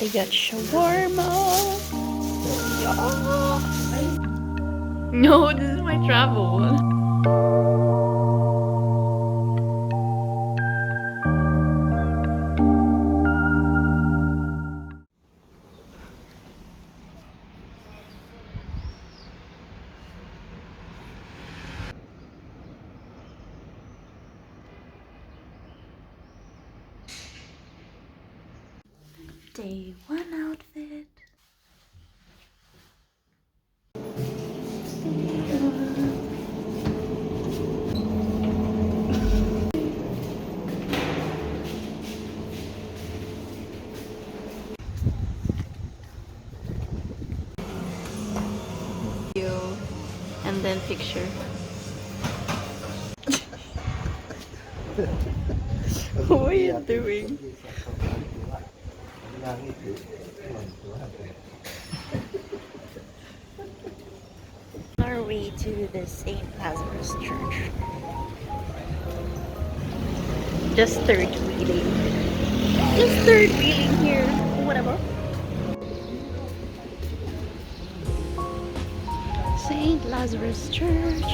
Daddy got shawarma. Yeah. No, this is my travel one. Day 1 outfit. And then picture. What are you doing? On our way to the St. Lazarus Church. Just third wheeling. Just third wheeling here. Whatever. St. Lazarus Church.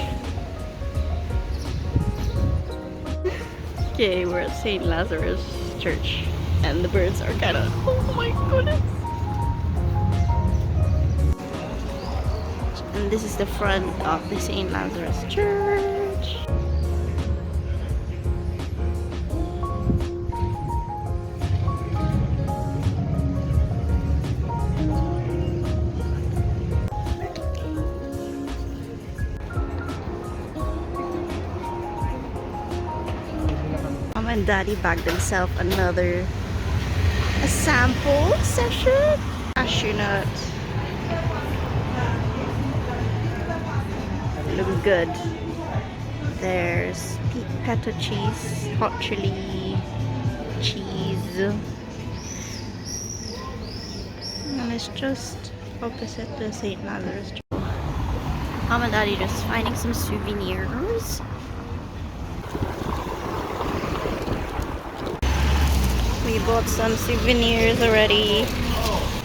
Okay, we're at St. Lazarus Church. And the birds are kind of... Oh my goodness! And this is the front of the St. Lazarus Church. Mom and Daddy bagged themselves another sample session. Cashew nut. Looks good. There's pepper cheese, hot chili, cheese. And it's just opposite the St. Lazarus Church. Mom and Daddy just finding some souvenirs. We bought some souvenirs already.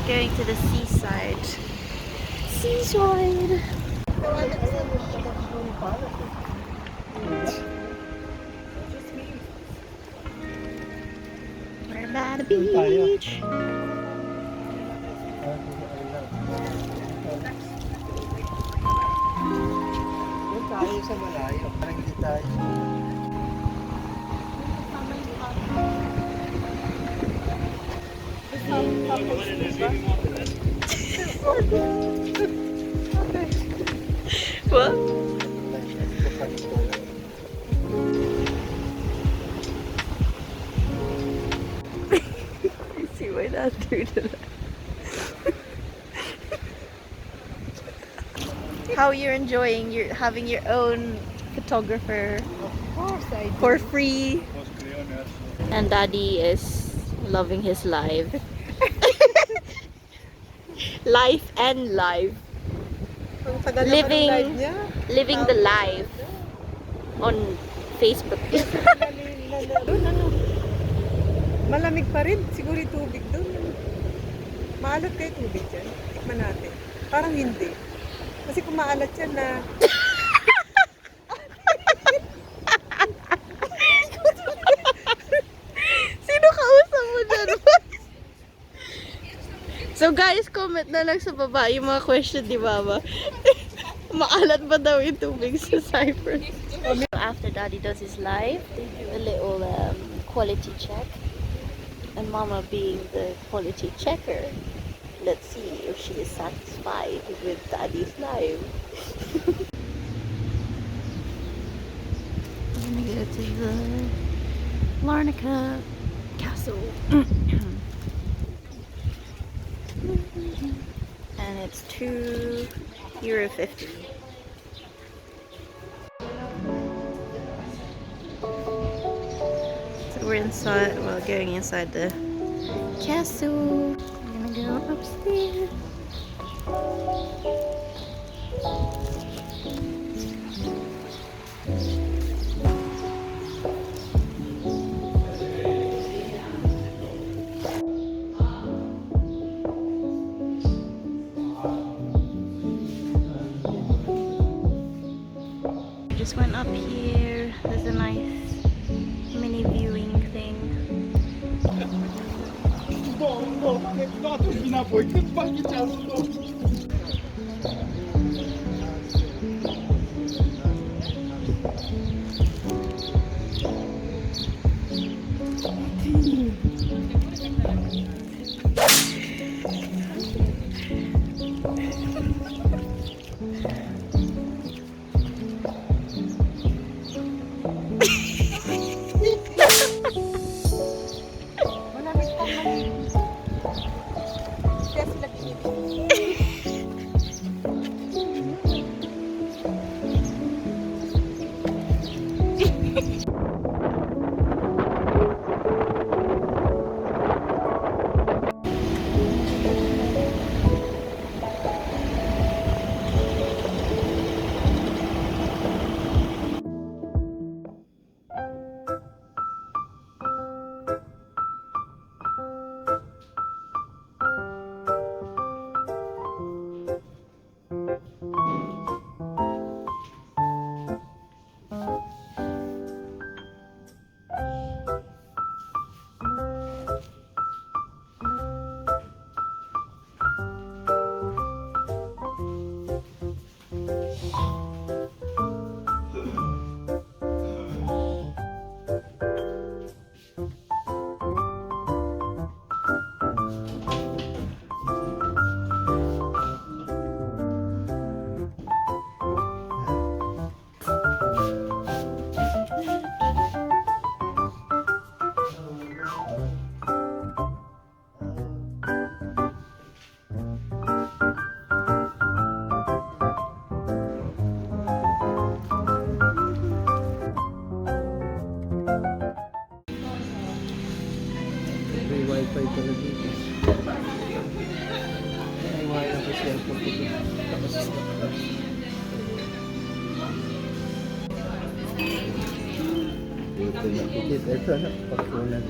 Going to the seaside. Seaside! We're by the beach. What? You see why that do that? How you're enjoying having your own photographer? Of course I do. For free. And Daddy is loving his life. Life and life. Living the life on Facebook. Malamig pa rin. Siguro yung tubig doon. Maalat kayo tubig dyan. Tikman natin. Parang hindi. Kasi kung maalat yan na... Sino kausap mo dyan? So guys, comment na lang sa baba yung mga question ni Mama. Maalat ba daw yung tubig sa Cyprus? After Daddy does his live, they do a little quality check. And Mama being the quality checker, let's see if she is satisfied with Daddy's live. I'm gonna go to the Larnaca Castle. And it's €2.50. So we're inside, well, going inside the castle. I'm gonna go upstairs. this one up here. There's a nice mini viewing thing. May wifi pala dito. May wifi sa cellphone ko dito. Tapos dito nakikita ito na pagkulan.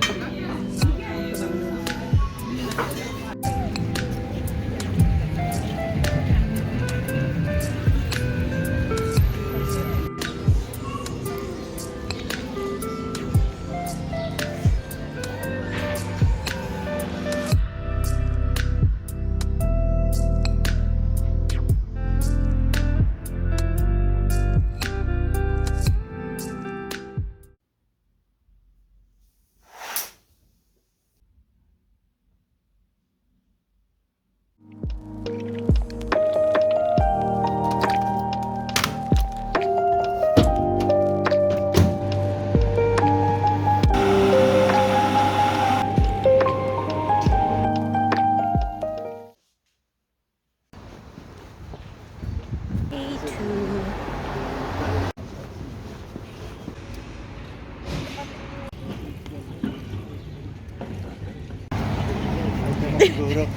Siguro.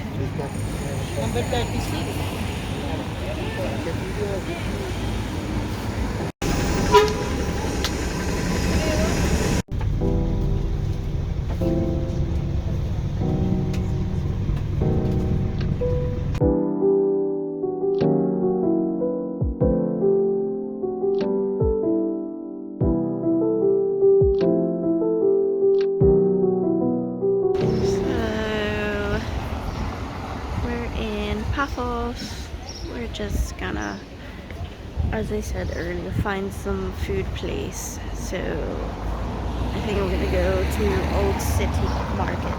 Number 36. Paphos. We're just gonna, as I said earlier, find some food place. So I think I'm gonna go to Old City Market.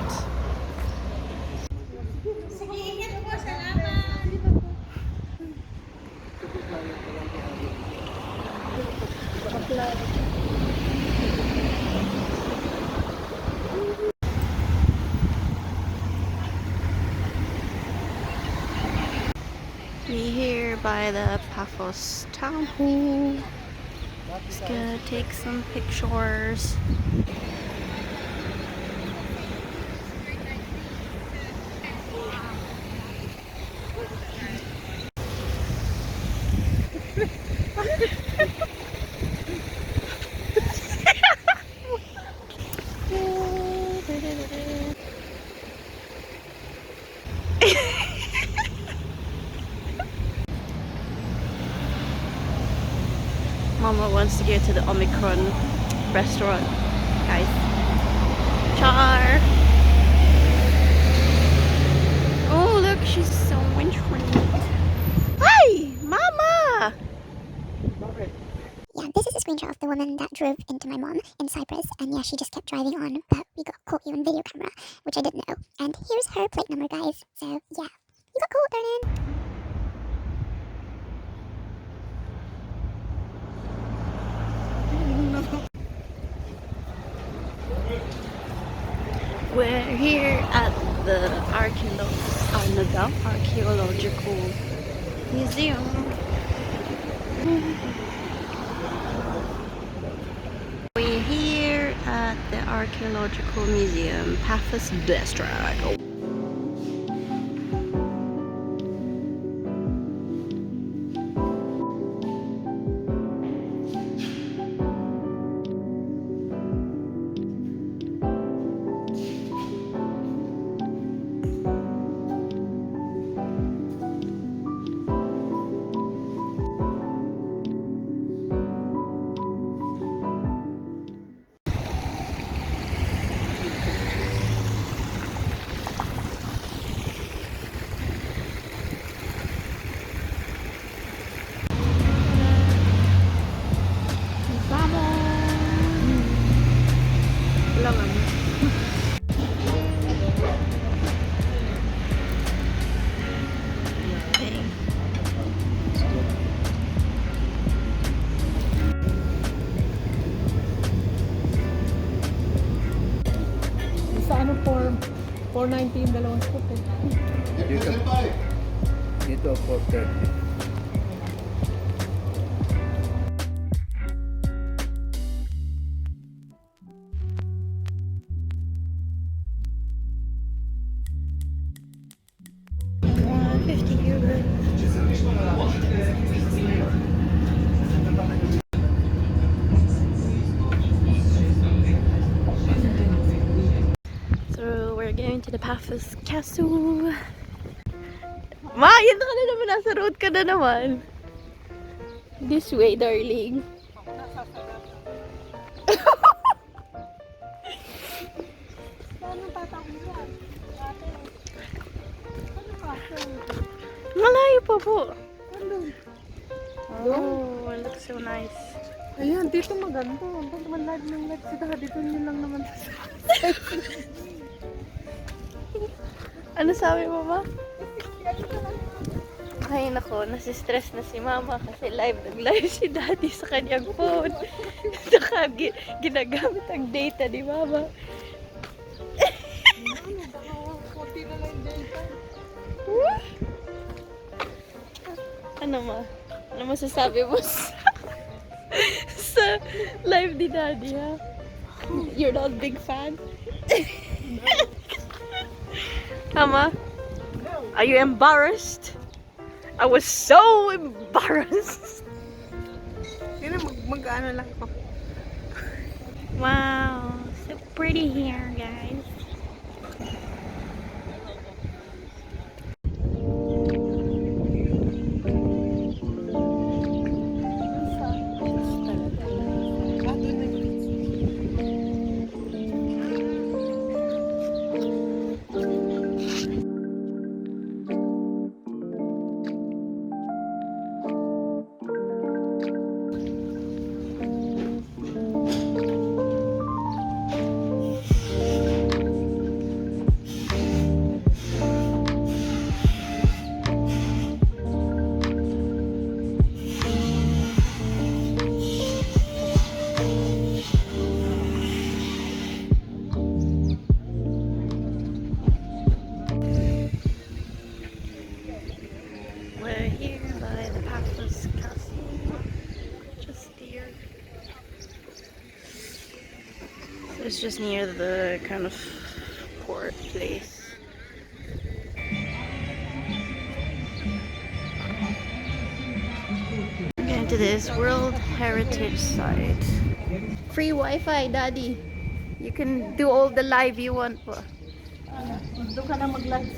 We here by the Paphos town hall. Just gonna take some pictures. Mama wants to go to the Omicron restaurant, guys. Char! Oh, look, she's so intrigued. Hi! Mama! Yeah, this is a screenshot of the woman that drove into my mom in Cyprus, and yeah, she just kept driving on, but we got caught you on video camera, which I didn't know. And here's her plate number, guys. So yeah, you got caught, darling. We're here at the Archaeological Museum. We're here at the Archaeological Museum, Paphos District. Sa ano form? 490 yung dalawang scoop eh. Dito 430. So we're going to the Paphos Castle. Ma, yun ka na naman. Nasa road ka na naman. This way, darling. Malayo pa po. Oh, it looks so nice. Ayan, dito maganda. Doon naman live ng live si Daddy. Doon yun lang naman. Ano sabi mo ba? Ay nako, nasistress na si Mama kasi nag-live si Daddy sa kanyang phone. Saka ginagamit ang data ni Mama. Konti na lang data. Ano ma? Ano masasabi mo sa live ni Daddy, ha? You're not a big fan? Mama? Are you embarrassed? I was so embarrassed. Sino mag-ano lang ako. Wow, so pretty here, guys. We're here by the Paphos Castle, just here. So it's just near the kind of port place. Going to this World Heritage Site. Free Wi-Fi, Daddy. You can do all the live you want po. Doon ka na mag-live.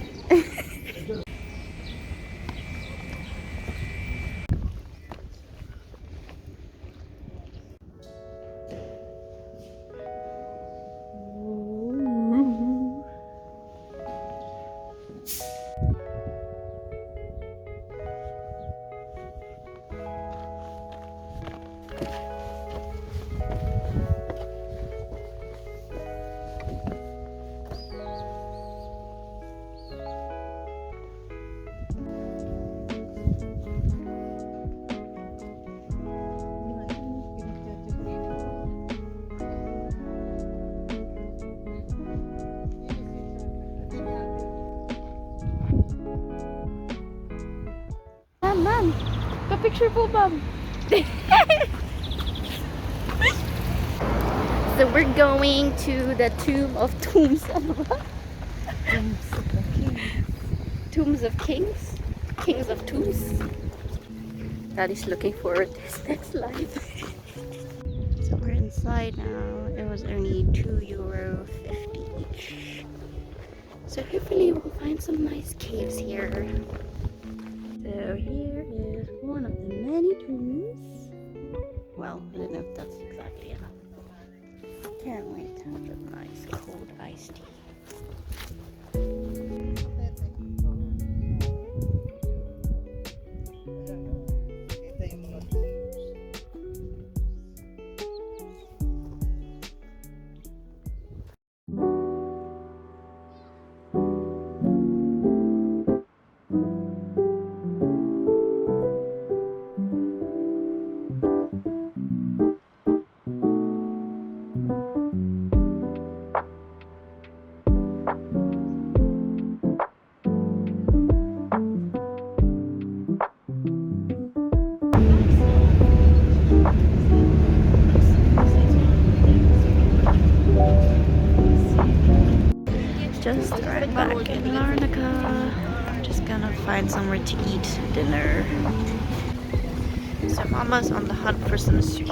ma'am. Pa-picture po, ma'am. So we're going to the Tomb of Tombs. Tombs of Kings? Kings of Tombs? Daddy's looking forward to his next life. So we're inside now. It was only €2.50 each. So hopefully we'll find some nice caves here. So here is one of the many tombs. Well, I don't know if that's exactly enough. Can't wait to have a nice cold iced tea. Just right back in Larnaca. Just gonna find somewhere to eat dinner. So Mama's on the hunt for some soup.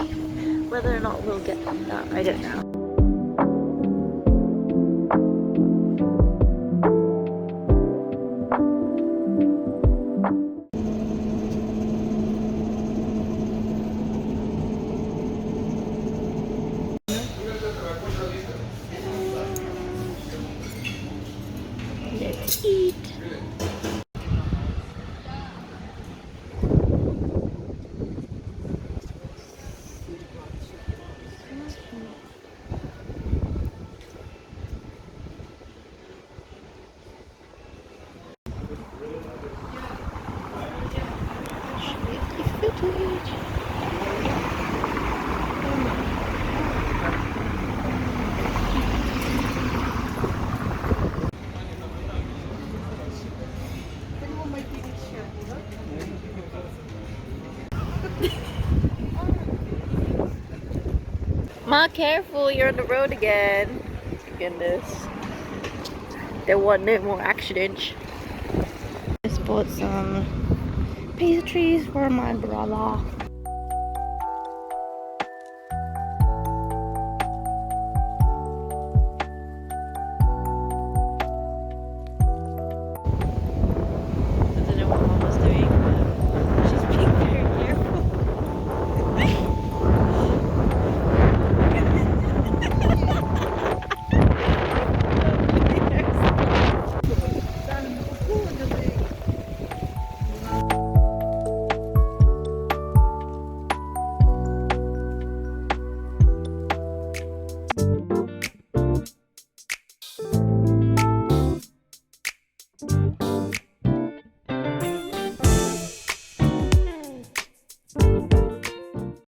Whether or not we'll get that, I don't know. Let's eat. Ma, careful, you're on the road again. Goodness. There want no more accidents. Just bought some pastries for my brother.